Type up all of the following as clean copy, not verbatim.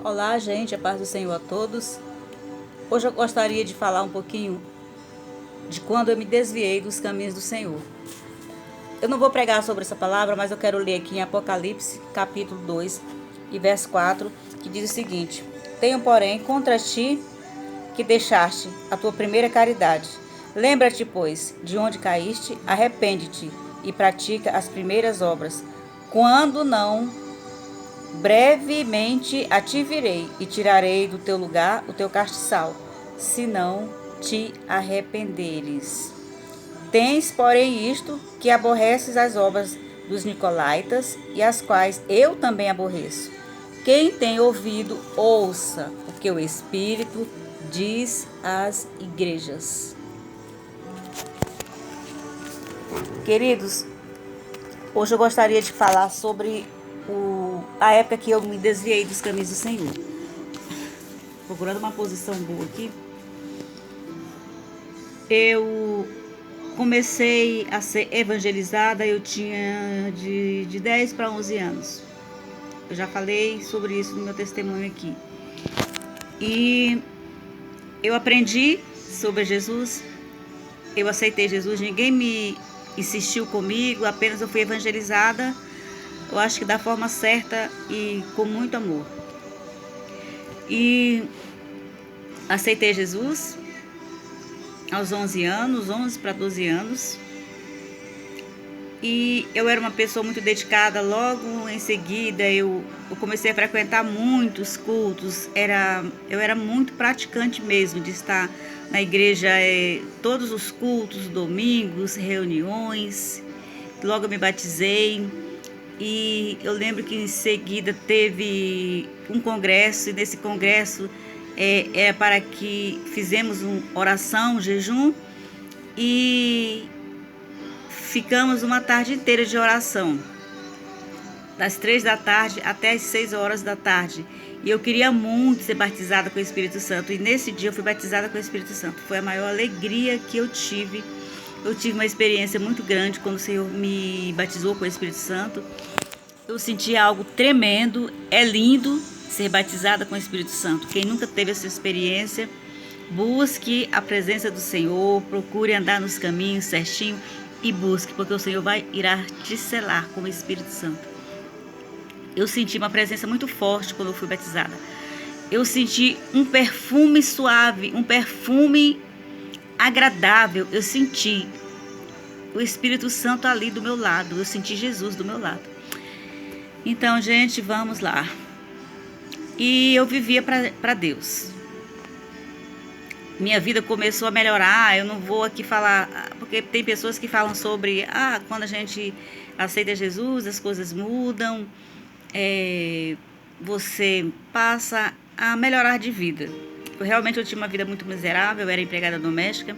Olá, gente, a paz do Senhor a todos. Hoje eu gostaria de falar um pouquinho de quando eu me desviei dos caminhos do Senhor. Eu não vou pregar sobre essa palavra, mas eu quero ler aqui em Apocalipse, capítulo 2, e verso 4, que diz o seguinte: Tenho, porém, contra ti que deixaste a tua primeira caridade. Lembra-te, pois, de onde caíste, arrepende-te e pratica as primeiras obras. Quando não, brevemente a te virei e tirarei do teu lugar o teu castiçal, se não te arrependeres. Tens, porém, isto, que aborreces as obras dos nicolaítas, e as quais eu também aborreço. Quem tem ouvido, ouça o que o Espírito diz às igrejas. Queridos, hoje eu gostaria de falar sobre a época que eu me desviei dos caminhos do Senhor. Procurando uma posição boa aqui. Eu comecei a ser evangelizada, eu tinha de 10 para 11 anos. Eu já falei sobre isso no meu testemunho aqui. E eu aprendi sobre Jesus, eu aceitei Jesus, ninguém me insistiu comigo, apenas eu fui evangelizada, eu acho que da forma certa e com muito amor. E aceitei Jesus aos 11 anos, 11 para 12 anos. E eu era uma pessoa muito dedicada. Logo em seguida eu comecei a frequentar muitos cultos. Eu era muito praticante mesmo de estar na igreja, todos os cultos, domingos, reuniões. Logo eu me batizei. E eu lembro que em seguida teve um congresso, e nesse congresso para que fizemos uma oração, um jejum, e ficamos uma tarde inteira de oração, das 3 da tarde até as 6 horas da tarde. E eu queria muito ser batizada com o Espírito Santo, e nesse dia eu fui batizada com o Espírito Santo. Foi a maior alegria que eu tive. Eu tive uma experiência muito grande quando o Senhor me batizou com o Espírito Santo. Eu senti algo tremendo. É lindo ser batizada com o Espírito Santo. Quem nunca teve essa experiência, busque a presença do Senhor, procure andar nos caminhos certinho e busque, porque o Senhor irá te selar com o Espírito Santo. Eu senti uma presença muito forte quando eu fui batizada. Eu senti um perfume suave, um perfume agradável. Eu senti o Espírito Santo ali do meu lado. Eu senti Jesus do meu lado. Então, gente, vamos lá. E eu vivia para Deus. Minha vida começou a melhorar. Eu não vou aqui falar, porque tem pessoas que falam sobre quando a gente aceita Jesus, as coisas mudam, você passa a melhorar de vida. Eu tinha uma vida muito miserável, eu era empregada doméstica,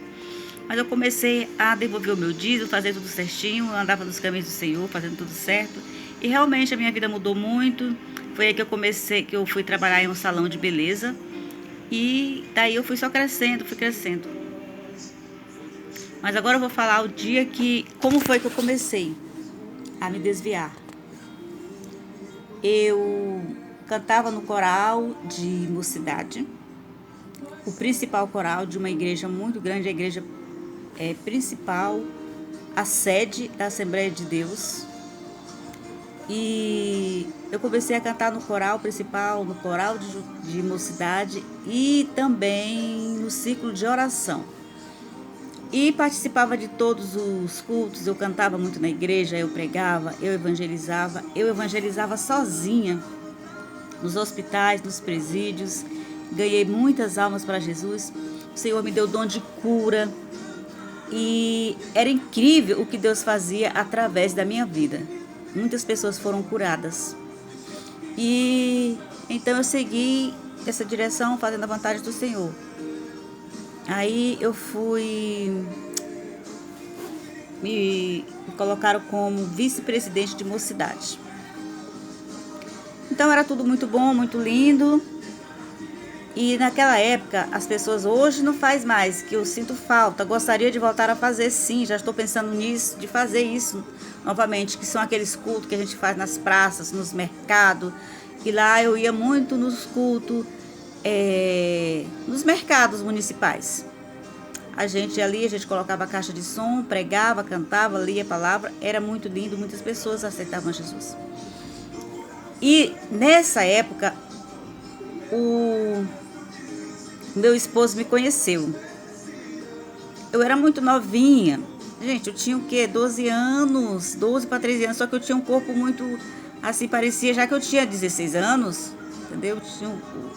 mas eu comecei a devolver o meu dízimo, fazer tudo certinho, eu andava nos caminhos do Senhor, fazendo tudo certo, e realmente a minha vida mudou muito. Foi aí que eu fui trabalhar em um salão de beleza, e daí eu fui só crescendo, fui crescendo. Mas agora eu vou falar o dia como foi que eu comecei a me desviar. Eu cantava no coral de mocidade, o principal coral de uma igreja muito grande, a igreja principal, a sede da Assembleia de Deus. E eu comecei a cantar no coral principal, no coral de mocidade e também no círculo de oração. E participava de todos os cultos, eu cantava muito na igreja, eu pregava, eu evangelizava sozinha, nos hospitais, nos presídios, ganhei muitas almas para Jesus. O Senhor me deu dom de cura e era incrível o que Deus fazia através da minha vida. Muitas pessoas foram curadas. E então eu segui essa direção, fazendo a vontade do Senhor. Aí eu me colocaram como vice-presidente de mocidade. Então era tudo muito bom, muito lindo. E naquela época, as pessoas hoje não faz mais, que eu sinto falta. Gostaria de voltar a fazer, sim, já estou pensando nisso, de fazer isso novamente, que são aqueles cultos que a gente faz nas praças, nos mercados, E lá eu ia muito nos cultos, nos mercados municipais. A gente ali, a gente colocava a caixa de som, pregava, cantava, lia a palavra. Era muito lindo, muitas pessoas aceitavam Jesus. E nessa época, o meu esposo me conheceu. Eu era muito novinha. Gente, eu tinha o quê? 12 anos, 12 para 13 anos, só que eu tinha um corpo muito, assim, parecia, já que eu tinha 16 anos, entendeu?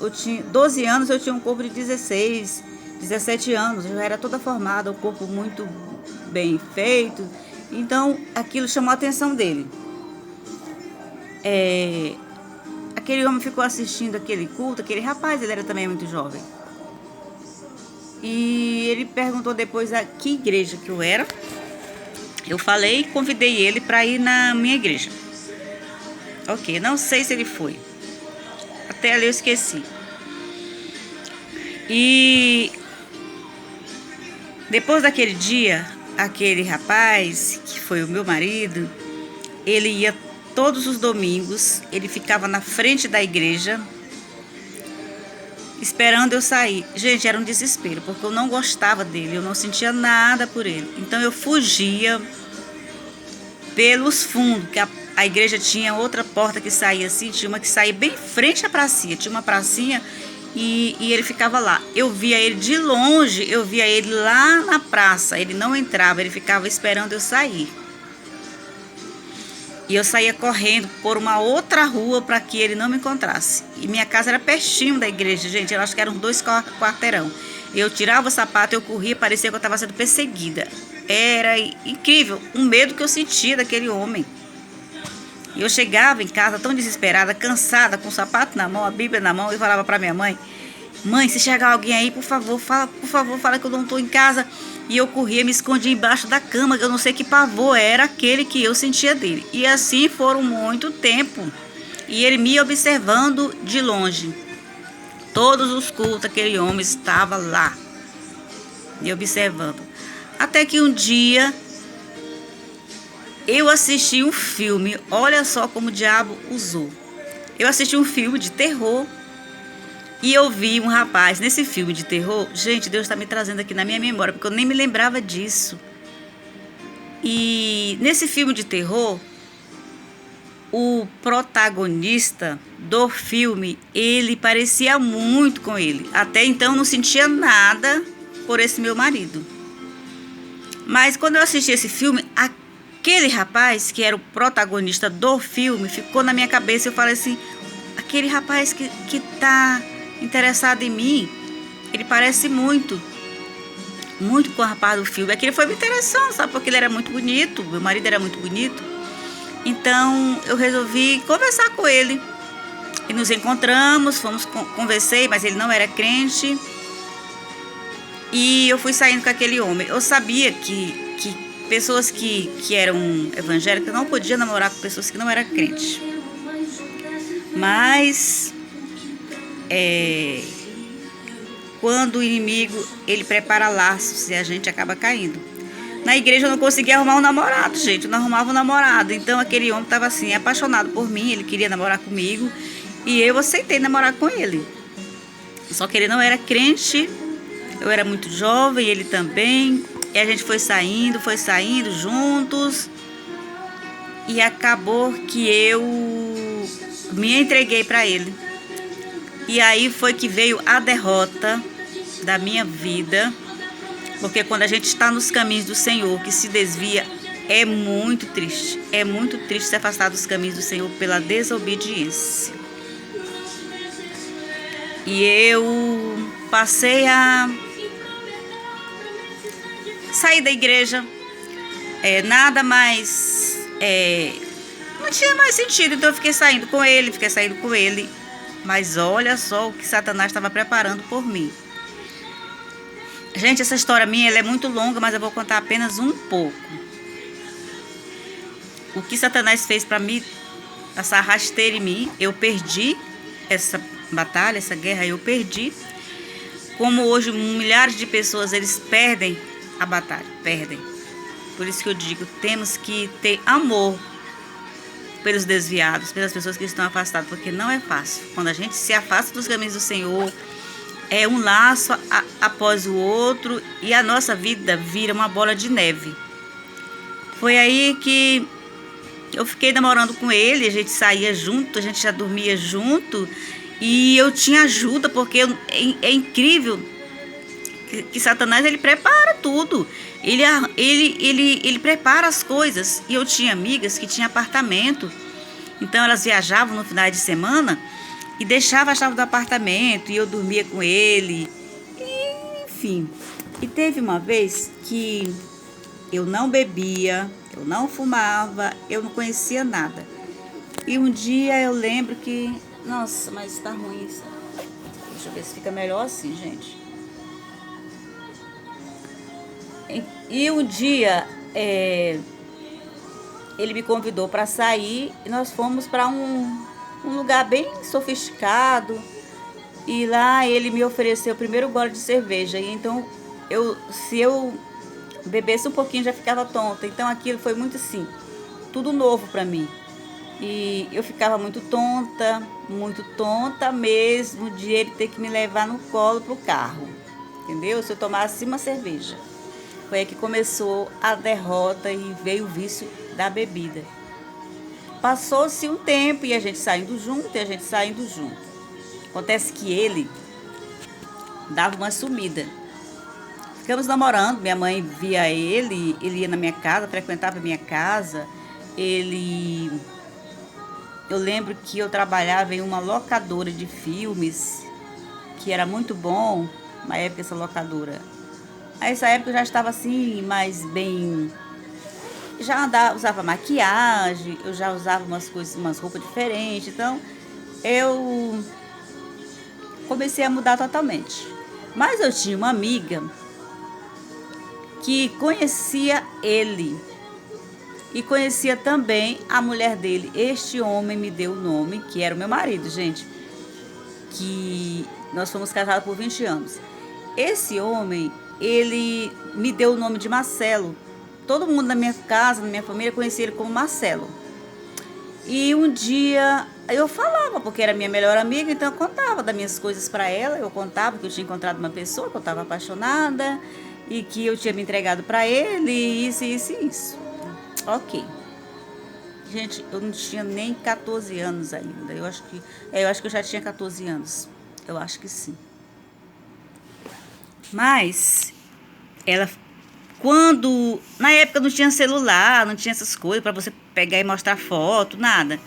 Eu tinha 12 anos, eu tinha um corpo de 16, 17 anos, eu já era toda formada, o corpo muito bem feito, então aquilo chamou a atenção dele. Aquele homem ficou assistindo aquele culto, aquele rapaz, ele era também muito jovem. E ele perguntou depois a que igreja que eu era. Eu falei e convidei ele para ir na minha igreja. Ok, não sei se ele foi. Até ali eu esqueci. E depois daquele dia, aquele rapaz, que foi o meu marido, ele ia todos os domingos, ele ficava na frente da igreja, esperando eu sair. Gente, era um desespero, porque eu não gostava dele, eu não sentia nada por ele. Então eu fugia pelos fundos, que a igreja tinha outra porta que saía assim, tinha uma que saía bem frente à pracinha, tinha uma pracinha e ele ficava lá. Eu via ele de longe, eu via ele lá na praça, ele não entrava, ele ficava esperando eu sair. E eu saía correndo por uma outra rua para que ele não me encontrasse. E minha casa era pertinho da igreja, gente. Eu acho que eram 2 quarteirão. Eu tirava o sapato, eu corria, parecia que eu estava sendo perseguida. Era incrível o medo que eu sentia daquele homem. E eu chegava em casa tão desesperada, cansada, com o sapato na mão, a Bíblia na mão, e falava para minha mãe: mãe, se chegar alguém aí, por favor, fala que eu não estou em casa. E eu corria, me escondia embaixo da cama, que eu não sei que pavor era aquele que eu sentia dele. E assim foram muito tempo. E ele me observando de longe. Todos os cultos, aquele homem estava lá, me observando. Até que um dia, eu assisti um filme, olha só como o diabo usou. Eu assisti um filme de terror. E eu vi um rapaz nesse filme de terror. Gente, Deus está me trazendo aqui na minha memória, porque eu nem me lembrava disso. E nesse filme de terror, o protagonista do filme, ele parecia muito com ele. Até então eu não sentia nada por esse meu marido. Mas quando eu assisti esse filme, aquele rapaz que era o protagonista do filme ficou na minha cabeça. Eu falei assim: aquele rapaz que tá interessado em mim, ele parece muito com o rapaz do filme. Aquele foi me interessando, sabe? Porque ele era muito bonito, meu marido era muito bonito. Então eu resolvi conversar com ele. E nos encontramos, conversei, mas ele não era crente. E eu fui saindo com aquele homem. Eu sabia que pessoas que eram evangélicas não podiam namorar com pessoas que não eram crentes. Mas quando o inimigo, ele prepara laços e a gente acaba caindo. Na igreja eu não conseguia arrumar um namorado, gente. Eu não arrumava um namorado. Então aquele homem estava assim, apaixonado por mim. Ele queria namorar comigo. E eu aceitei namorar com ele. Só que ele não era crente. Eu era muito jovem, ele também. E a gente foi saindo juntos. E acabou que eu me entreguei para ele. E aí foi que veio a derrota da minha vida. Porque quando a gente está nos caminhos do Senhor, que se desvia, é muito triste. É muito triste se afastar dos caminhos do Senhor pela desobediência. E eu passei a sair da igreja. Nada mais... não tinha mais sentido, então eu fiquei saindo com ele. Mas olha só o que Satanás estava preparando por mim. Gente, essa história minha ela é muito longa, mas eu vou contar apenas um pouco. O que Satanás fez para mim passar rasteira em mim, eu perdi essa batalha, essa guerra, eu perdi. Como hoje milhares de pessoas, eles perdem a batalha, perdem. Por isso que eu digo, temos que ter amor pelos desviados, pelas pessoas que estão afastadas, porque não é fácil. Quando a gente se afasta dos caminhos do Senhor, é um laço após o outro e a nossa vida vira uma bola de neve. Foi aí que eu fiquei namorando com ele, a gente saía junto, a gente já dormia junto e eu tinha ajuda, porque é incrível que Satanás, ele prepara tudo. Ele prepara as coisas. E eu tinha amigas que tinham apartamento, então elas viajavam no final de semana e deixavam a chave do apartamento e eu dormia com ele. E, enfim, e teve uma vez que eu não bebia, eu não fumava, eu não conhecia nada. E um dia eu lembro que... Nossa, mas tá ruim isso. Deixa eu ver se fica melhor assim, gente. E um dia ele me convidou para sair e nós fomos para um lugar bem sofisticado. E lá ele me ofereceu o primeiro gole de cerveja. E então, se eu bebesse um pouquinho, já ficava tonta. Então aquilo foi muito assim, tudo novo para mim. E eu ficava muito tonta mesmo de ele ter que me levar no colo pro carro. Entendeu? Se eu tomasse uma cerveja. Foi aí que começou a derrota e veio o vício da bebida. Passou-se um tempo e a gente saindo junto. Acontece que ele dava uma sumida. Ficamos namorando, minha mãe via ele ia na minha casa, frequentava a minha casa. Eu lembro que eu trabalhava em uma locadora de filmes, que era muito bom, na época essa locadora. Nessa época eu já estava assim, mais bem... usava maquiagem, eu já usava umas roupas diferentes. Então, eu comecei a mudar totalmente. Mas eu tinha uma amiga que conhecia ele e conhecia também a mulher dele. Este homem me deu o nome, que era o meu marido, gente, que nós fomos casados por 20 anos. Esse homem, ele me deu o nome de Marcelo. Todo mundo na minha casa, na minha família, conhecia ele como Marcelo. E um dia eu falava, porque era minha melhor amiga, então eu contava das minhas coisas para ela. Eu contava que eu tinha encontrado uma pessoa, que eu estava apaixonada e que eu tinha me entregado para ele, isso. Ok. Gente, eu não tinha nem 14 anos ainda. Eu acho que eu já tinha 14 anos. Eu acho que sim. Mas na época não tinha celular, não tinha essas coisas para você pegar e mostrar foto, nada.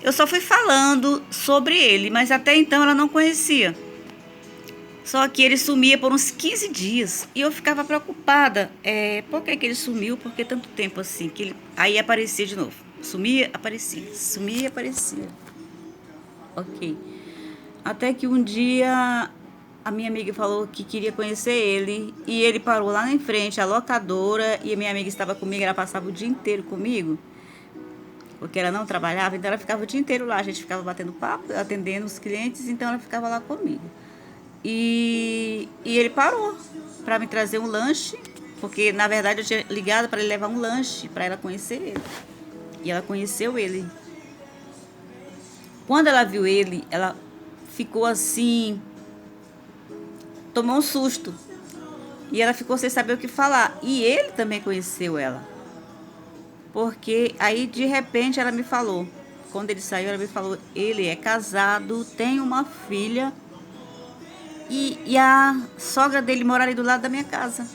Eu só fui falando sobre ele, mas até então ela não conhecia. Só que ele sumia por uns 15 dias e eu ficava preocupada. Por que ele sumiu? Por que tanto tempo assim? Que ele aí aparecia de novo. Sumia, aparecia. Ok. Até que um dia a minha amiga falou que queria conhecer ele e ele parou lá em frente, a locadora, e a minha amiga estava comigo, ela passava o dia inteiro comigo, porque ela não trabalhava, então ela ficava o dia inteiro lá, a gente ficava batendo papo, atendendo os clientes, então ela ficava lá comigo. E ele parou para me trazer um lanche, porque na verdade eu tinha ligado para ele levar um lanche, para ela conhecer ele. E ela conheceu ele. Quando ela viu ele, ela ficou assim, tomou um susto. E ela ficou sem saber o que falar. E ele também conheceu ela. Porque aí, de repente, ela me falou. Quando ele saiu, ela me falou, ele é casado, tem uma filha. E a sogra dele mora ali do lado da minha casa.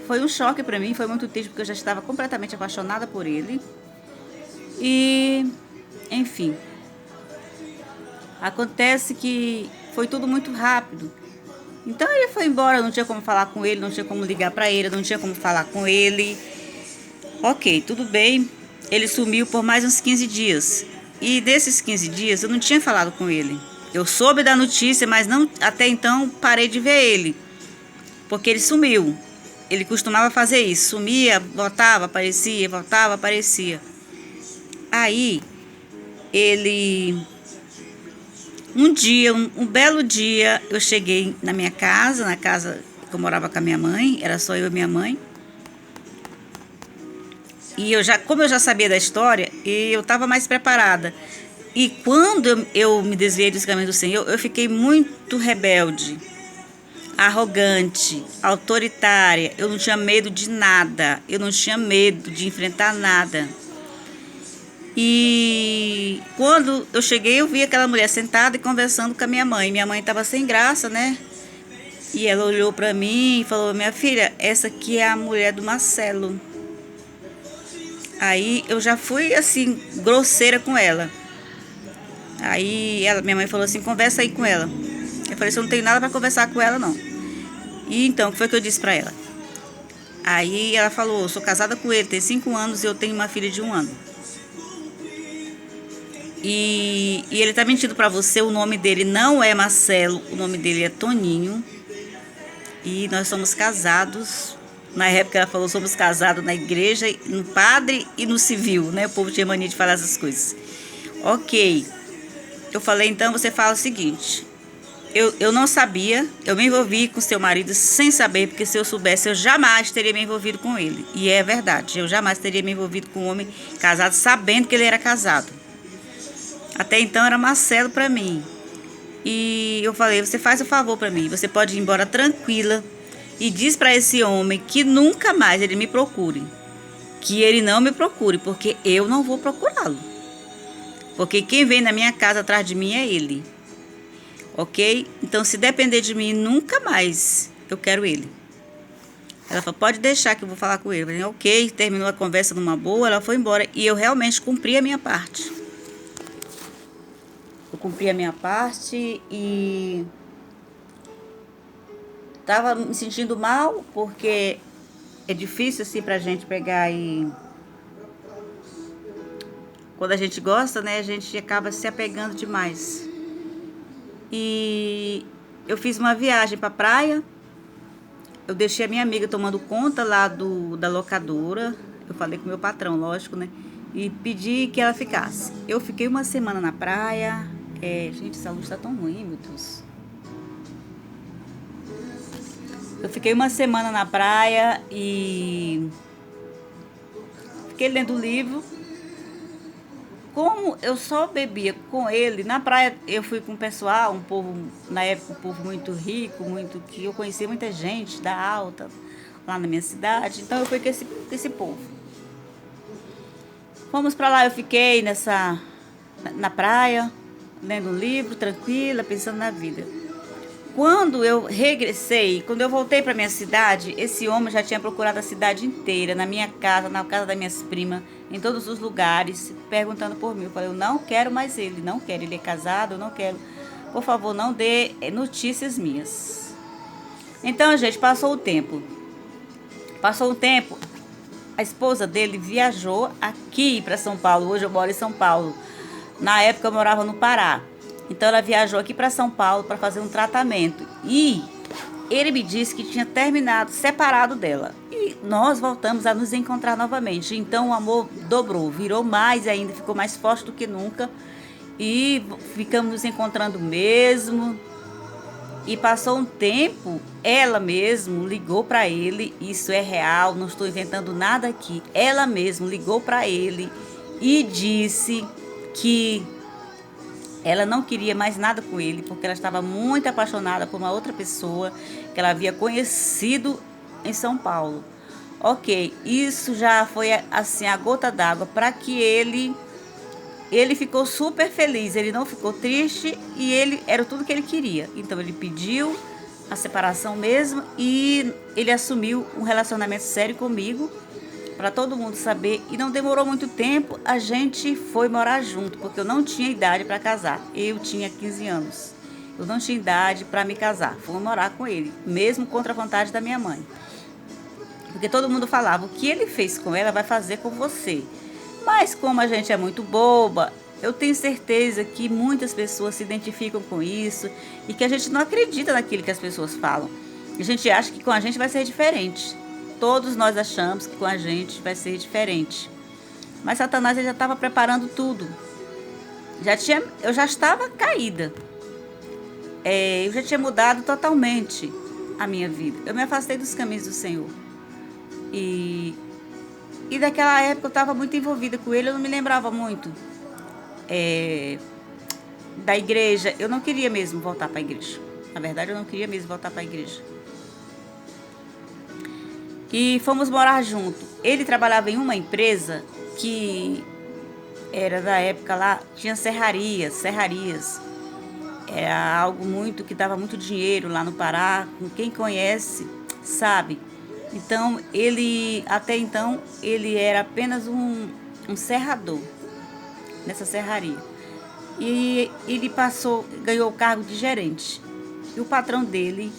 Foi um choque para mim, foi muito triste, porque eu já estava completamente apaixonada por ele. E, enfim, acontece que foi tudo muito rápido. Então ele foi embora, não tinha como falar com ele, não tinha como ligar para ele, não tinha como falar com ele. Ok, tudo bem. Ele sumiu por mais uns 15 dias. E desses 15 dias eu não tinha falado com ele. Eu soube da notícia, mas não, até então parei de ver ele. Porque ele sumiu. Ele costumava fazer isso. Sumia, voltava, aparecia, voltava, aparecia. Aí, ele... Um dia, um belo dia, eu cheguei na minha casa, na casa que eu morava com a minha mãe. Era só eu e minha mãe. E como eu já sabia da história, eu estava mais preparada. E quando eu me desviei dos caminhos do Senhor, eu fiquei muito rebelde, arrogante, autoritária. Eu não tinha medo de nada. Eu não tinha medo de enfrentar nada. E quando eu cheguei, eu vi aquela mulher sentada e conversando com a minha mãe. Minha mãe estava sem graça, né? E ela olhou para mim e falou: minha filha, essa aqui é a mulher do Marcelo. Aí eu já fui assim, grosseira com ela. Aí minha mãe falou assim: conversa aí com ela. Eu falei: eu não tenho nada para conversar com ela, não. E então, o que foi que eu disse para ela? Aí ela falou: eu sou casada com ele, tem 5 anos e eu tenho uma filha de 1 ano. E ele tá mentindo para você, o nome dele não é Marcelo, o nome dele é Toninho. E nós somos casados. Na época ela falou: somos casados na igreja, no padre e no civil, né? O povo tinha mania de falar essas coisas. Ok. Eu falei: então você fala o seguinte: eu não sabia, eu me envolvi com seu marido sem saber, porque se eu soubesse eu jamais teria me envolvido com ele. E é verdade, eu jamais teria me envolvido com um homem casado sabendo que ele era casado. Até então era Marcelo para mim. E eu falei: você faz o favor para mim, você pode ir embora tranquila e diz para esse homem que nunca mais ele me procure, que ele não me procure, porque eu não vou procurá-lo, porque quem vem na minha casa atrás de mim é ele, ok? Então se depender de mim, nunca mais eu quero ele. Ela falou: pode deixar que eu vou falar com ele. Eu falei: ok. Terminou a conversa numa boa, ela foi embora e eu realmente cumpri a minha parte. Eu cumpri a minha parte e tava me sentindo mal, porque é difícil assim pra gente pegar e... Quando a gente gosta, né, a gente acaba se apegando demais. E eu fiz uma viagem pra praia. Eu deixei a minha amiga tomando conta lá da locadora. Eu falei com o meu patrão, lógico, né? E pedi que ela ficasse. Eu fiquei uma semana na praia. Gente, essa luz tá tão ruim, meu Deus. Eu fiquei uma semana na praia e fiquei lendo o livro. Como eu só bebia com ele, na praia eu fui com o pessoal, um povo, na época, um povo muito rico, muito que eu conhecia muita gente da alta lá na minha cidade. Então eu fui com esse povo. Fomos pra lá, eu fiquei na praia, lendo um livro, tranquila, pensando na vida. Quando eu regressei, quando eu voltei para minha cidade, esse homem já tinha procurado a cidade inteira, na minha casa, na casa das minhas primas, em todos os lugares, perguntando por mim. Eu falei: eu não quero mais ele, não quero. Ele é casado, eu não quero. Por favor, não dê notícias minhas. Então, gente, passou o tempo. A esposa dele viajou aqui para São Paulo. Hoje eu moro em São Paulo. Na época eu morava no Pará. Então ela viajou aqui para São Paulo para fazer um tratamento. E ele me disse que tinha terminado, separado dela. E nós voltamos a nos encontrar novamente. Então o amor dobrou, virou mais ainda, ficou mais forte do que nunca. E ficamos nos encontrando mesmo. E passou um tempo, ela mesmo ligou para ele. Isso é real, não estou inventando nada aqui. Ela mesmo ligou para ele e disse que ela não queria mais nada com ele, porque ela estava muito apaixonada por uma outra pessoa que ela havia conhecido em São Paulo. Ok, isso já foi assim a gota d'água para que ele ficou super feliz, ele não ficou triste e ele era tudo que ele queria. Então ele pediu a separação mesmo e ele assumiu um relacionamento sério comigo, para todo mundo saber, e não demorou muito tempo, a gente foi morar junto, porque eu não tinha idade para casar. Eu tinha 15 anos. Eu não tinha idade para me casar. Fui morar com ele, mesmo contra a vontade da minha mãe. Porque todo mundo falava: o que ele fez com ela vai fazer com você. Mas como a gente é muito boba, eu tenho certeza que muitas pessoas se identificam com isso e que a gente não acredita naquilo que as pessoas falam. A gente acha que com a gente vai ser diferente. Todos nós achamos que com a gente vai ser diferente. Mas Satanás já estava preparando tudo. Eu já estava caída. Eu já tinha mudado totalmente a minha vida. Eu me afastei dos caminhos do Senhor. E E daquela época eu estava muito envolvida com ele, eu não me lembrava muito da igreja. Eu não queria mesmo voltar para a igreja. Na verdade, eu não queria mesmo voltar para a igreja. E fomos morar junto. Ele trabalhava em uma empresa que era da época lá, tinha serrarias. Era algo muito que dava muito dinheiro lá no Pará. Quem conhece sabe. Então até então, ele era apenas um serrador nessa serraria. E ele ganhou o cargo de gerente. E o patrão dele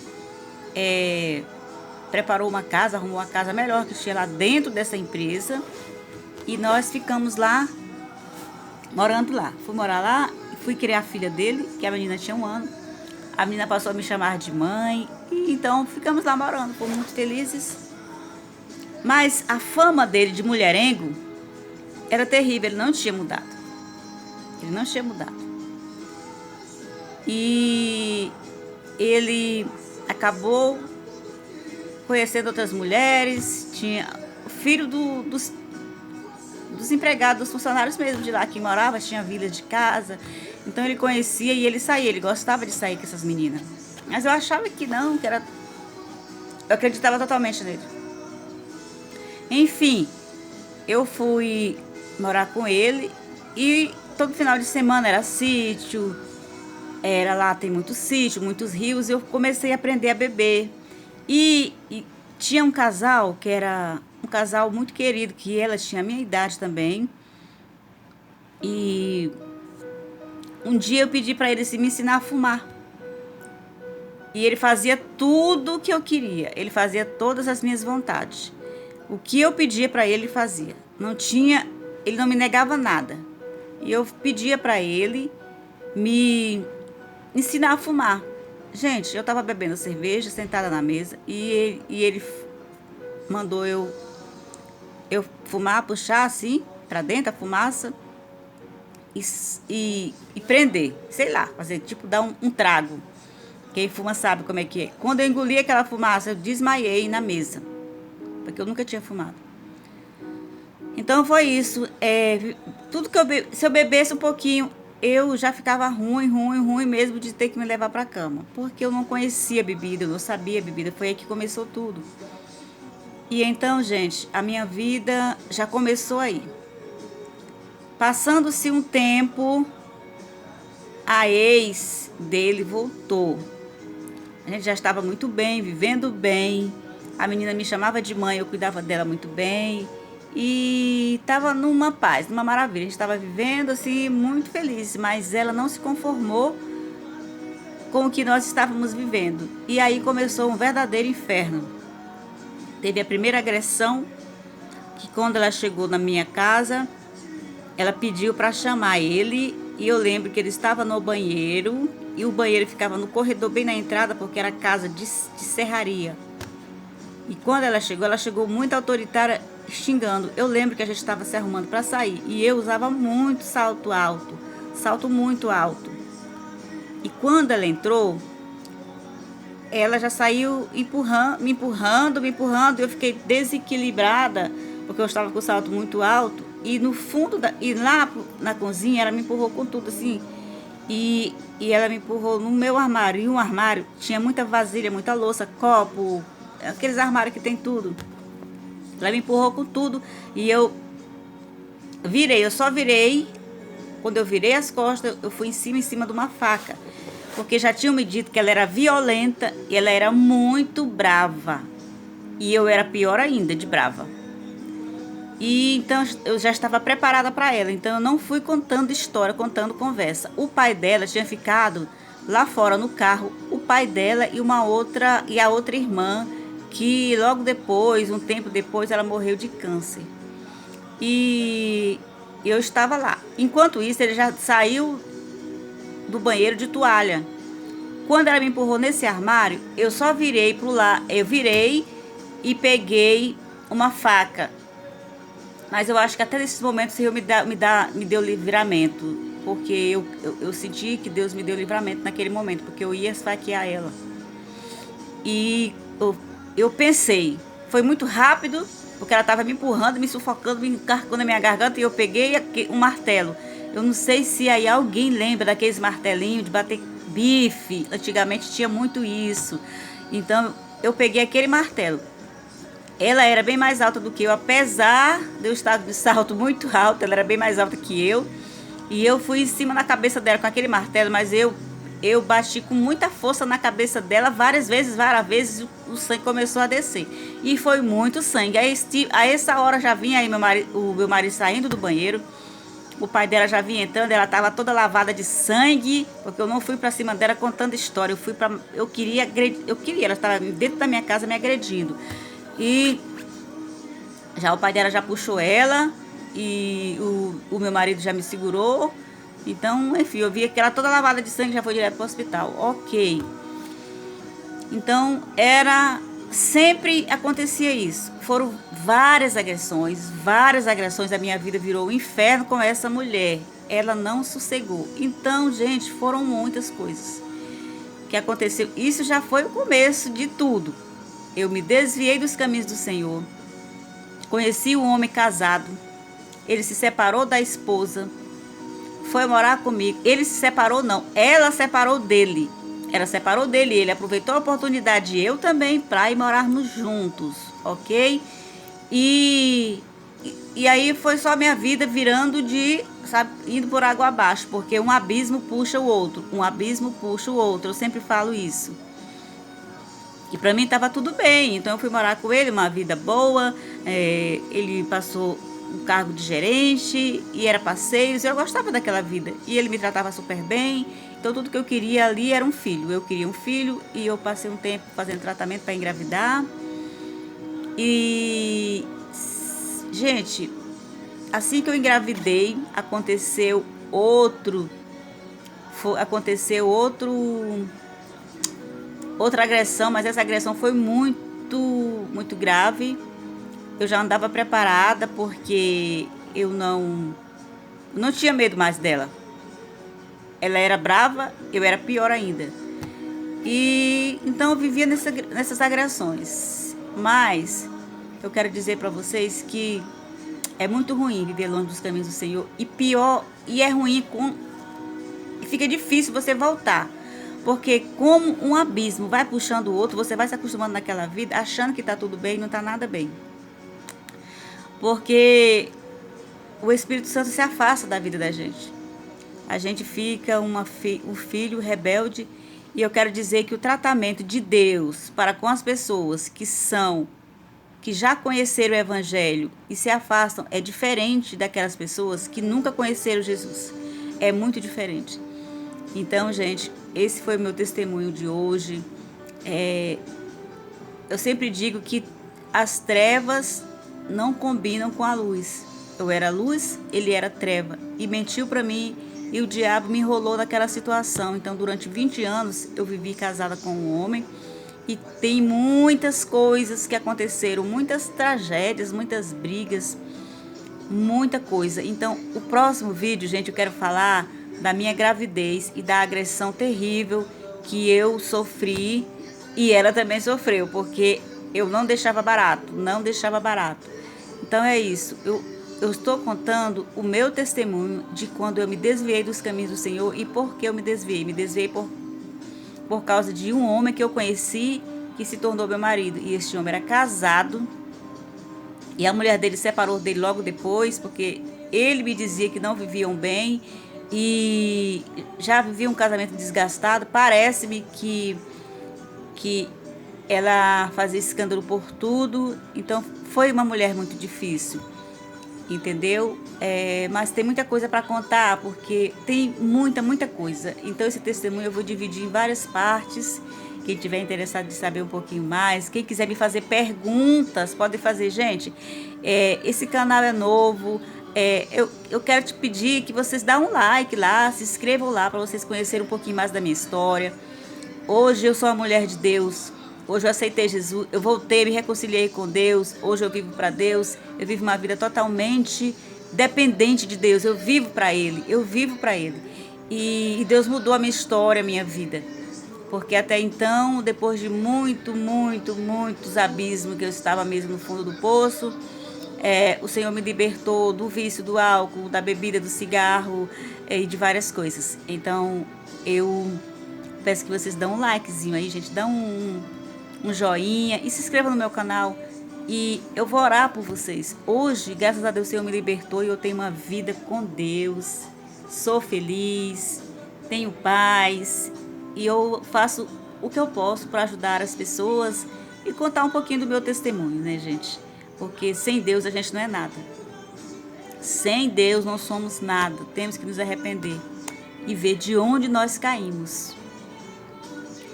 preparou uma casa, arrumou uma casa melhor que tinha lá dentro dessa empresa. E nós ficamos lá, morando lá. Fui morar lá, fui criar a filha dele, que a menina tinha 1 ano. A menina passou a me chamar de mãe. E então ficamos lá morando, fomos muito felizes. Mas a fama dele de mulherengo era terrível, ele não tinha mudado. E ele acabou conhecendo outras mulheres, tinha o filho dos empregados, dos funcionários mesmo de lá que morava, tinha vila de casa. Então ele conhecia e ele saía, ele gostava de sair com essas meninas. Mas eu achava que não, eu acreditava totalmente nele. Enfim, eu fui morar com ele e todo final de semana era sítio, era lá, tem muito sítio, muitos rios, eu comecei a aprender a beber. E tinha um casal que era um casal muito querido, que ela tinha a minha idade também. E um dia eu pedi para ele me ensinar a fumar. E ele fazia tudo o que eu queria, ele fazia todas as minhas vontades. O que eu pedia para ele, ele fazia. Ele não me negava nada. E eu pedia para ele me ensinar a fumar. Gente, eu estava bebendo cerveja, sentada na mesa, e ele mandou eu fumar, puxar assim, para dentro a fumaça, e prender, sei lá, fazer tipo dar um trago. Quem fuma sabe como é que é. Quando eu engoli aquela fumaça, eu desmaiei na mesa, porque eu nunca tinha fumado. Então foi isso. Tudo que se eu bebesse um pouquinho, eu já ficava ruim mesmo de ter que me levar para a cama. Porque eu não conhecia bebida, eu não sabia bebida. Foi aí que começou tudo. E então, gente, a minha vida já começou aí. Passando-se um tempo, a ex dele voltou. A gente já estava muito bem, vivendo bem. A menina me chamava de mãe, eu cuidava dela muito bem. E estava numa paz, numa maravilha. A gente estava vivendo assim, muito feliz. Mas ela não se conformou com o que nós estávamos vivendo. E aí começou um verdadeiro inferno. Teve a primeira agressão, que quando ela chegou na minha casa, ela pediu para chamar ele. E eu lembro que ele estava no banheiro. E o banheiro ficava no corredor, bem na entrada, porque era casa de serraria. E quando ela chegou muito autoritária, xingando. Eu lembro que a gente estava se arrumando para sair. E eu usava muito salto alto. Salto muito alto. E quando ela entrou, ela já saiu me empurrando. E eu fiquei desequilibrada, porque eu estava com o salto muito alto. E no fundo, e lá na cozinha, ela me empurrou com tudo assim. E ela me empurrou no meu armário. E um armário tinha muita vasilha, muita louça, copo, aqueles armários que tem tudo. Ela me empurrou com tudo e eu só virei. Quando eu virei as costas, eu fui em cima de uma faca. Porque já tinham me dito que ela era violenta e ela era muito brava. E eu era pior ainda, de brava. E então eu já estava preparada para ela. Então eu não fui contando história, contando conversa. O pai dela tinha ficado lá fora no carro. O pai dela e a outra irmã, que logo depois, um tempo depois, ela morreu de câncer. E eu estava lá. Enquanto isso, ele já saiu do banheiro de toalha. Quando ela me empurrou nesse armário, eu só virei pro lado. Eu virei e peguei uma faca. Mas eu acho que até nesses momentos o Senhor me deu livramento. Porque eu senti que Deus me deu livramento naquele momento. Porque eu ia esfaquear ela. E eu pensei, foi muito rápido, porque ela estava me empurrando, me sufocando, me encarcando na minha garganta, e eu peguei um martelo. Eu não sei se aí alguém lembra daqueles martelinhos de bater bife. Antigamente tinha muito isso. Então eu peguei aquele martelo. Ela era bem mais alta do que eu, apesar de eu estar de salto muito alto, ela era bem mais alta que eu. E eu fui em cima da cabeça dela com aquele martelo, mas eu bati com muita força na cabeça dela várias vezes, o sangue começou a descer. E foi muito sangue. A essa hora já vinha aí o meu marido saindo do banheiro. O pai dela já vinha entrando, ela estava toda lavada de sangue, porque eu não fui para cima dela contando história. Eu queria, ela estava dentro da minha casa me agredindo. E já o pai dela já puxou ela e o meu marido já me segurou. Então, enfim, eu vi que ela toda lavada de sangue, já foi direto para o hospital. Ok. Então, sempre acontecia isso. Foram várias agressões. A minha vida virou um inferno com essa mulher. Ela não sossegou. Então, gente, foram muitas coisas que aconteceu. Isso já foi o começo de tudo. Eu me desviei dos caminhos do Senhor. Conheci um homem casado. Ele se separou da esposa. Foi morar comigo. Ele se separou, não. Ela separou dele. Ela separou dele. Ele aproveitou a oportunidade, eu também, para ir morarmos juntos. Ok? E aí foi só minha vida virando indo por água abaixo. Porque um abismo puxa o outro. Um abismo puxa o outro. Eu sempre falo isso. E para mim estava tudo bem, então eu fui morar com ele, uma vida boa, ele passou um cargo de gerente e era passeios, eu gostava daquela vida. E ele me tratava super bem, então tudo que eu queria ali era um filho. Eu queria um filho e eu passei um tempo fazendo tratamento para engravidar. E, gente, assim que eu engravidei, aconteceu outra agressão, mas essa agressão foi muito grave. Eu já andava preparada porque eu não tinha medo mais dela. Ela era brava, eu era pior ainda. E então eu vivia nessas agressões. Mas eu quero dizer para vocês que é muito ruim viver longe dos caminhos do Senhor. E é ruim e fica difícil você voltar. Porque como um abismo vai puxando o outro, você vai se acostumando naquela vida, achando que está tudo bem e não está nada bem. Porque o Espírito Santo se afasta da vida da gente. A gente fica um filho rebelde. E eu quero dizer que o tratamento de Deus para com as pessoas que já conheceram o Evangelho e se afastam é diferente daquelas pessoas que nunca conheceram Jesus. É muito diferente. Então, gente, esse foi o meu testemunho de hoje. Eu sempre digo que as trevas não combinam com a luz. Eu era luz, ele era treva. E mentiu para mim e o diabo me enrolou naquela situação. Então, durante 20 anos, eu vivi casada com um homem. E tem muitas coisas que aconteceram, muitas tragédias, muitas brigas, muita coisa. Então, o próximo vídeo, gente, eu quero falar da minha gravidez e da agressão terrível que eu sofri e ela também sofreu, porque eu não deixava barato. Então é isso, eu estou contando o meu testemunho de quando eu me desviei dos caminhos do Senhor e por que eu me desviei. Me desviei por causa de um homem que eu conheci que se tornou meu marido, e esse homem era casado e a mulher dele separou dele logo depois, porque ele me dizia que não viviam bem e já vivia um casamento desgastado. Parece-me que ela fazia escândalo por tudo. Então foi uma mulher muito difícil, entendeu? Mas tem muita coisa para contar, porque tem muita coisa. Então esse testemunho eu vou dividir em várias partes. Quem tiver interessado em saber um pouquinho mais, quem quiser me fazer perguntas, pode fazer. Gente, esse canal é novo. Eu quero te pedir que vocês dão um like lá, se inscrevam lá para vocês conhecerem um pouquinho mais da minha história. Hoje eu sou uma mulher de Deus. Hoje eu aceitei Jesus, eu voltei, me reconciliei com Deus. Hoje eu vivo para Deus, eu vivo uma vida totalmente dependente de Deus. Eu vivo para Ele. E Deus mudou a minha história, a minha vida. Porque até então, depois de muitos abismos que eu estava mesmo no fundo do poço, o Senhor me libertou do vício do álcool, da bebida, do cigarro e de várias coisas. Então, eu peço que vocês dão um likezinho aí, gente, dão um joinha e se inscreva no meu canal. E eu vou orar por vocês. Hoje, graças a Deus, o Senhor me libertou e eu tenho uma vida com Deus. Sou feliz, tenho paz e eu faço o que eu posso para ajudar as pessoas e contar um pouquinho do meu testemunho, né, gente? Porque sem Deus a gente não é nada. Sem Deus não somos nada. Temos que nos arrepender e ver de onde nós caímos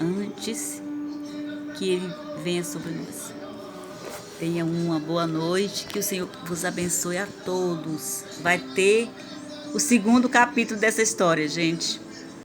antes que Ele venha sobre nós. Tenha uma boa noite, que o Senhor vos abençoe a todos. Vai ter o segundo capítulo dessa história, gente.